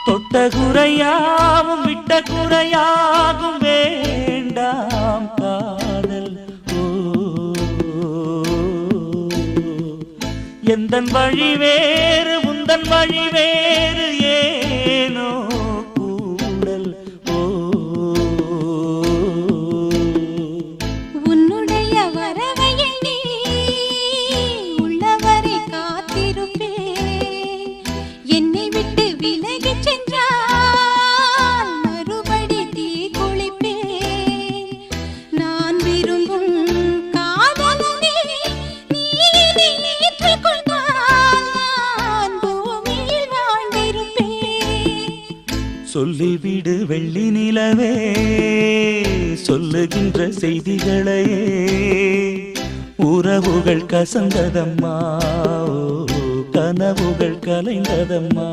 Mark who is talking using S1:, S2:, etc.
S1: தொட்ட குறையாவும் விட்ட குறையாகும் வேண்டாம் காதல். எந்தன் வழி வேறு உந்தன் வழி வேறு ஏனோ கூடல்.
S2: உன்னுடைய வரவை எண்ணி உள்ளவரை காத்திருப்பேன். என்னை விட்டு விலகி சென்றால் மறுபடி தீ குளிப்பேன். நான் விரும்பும் காதலனே நீ ஏற்றுக்கொண்டால் நான் பூமியில் வாழ்ந்திருப்பேன்.
S1: சொல்லிவிடு வெள்ளி நிலவே சொல்லுகின்ற செய்திகளையே. உறவுகள் கசந்ததம்மா, கனவுகள் கலைந்ததம்மா.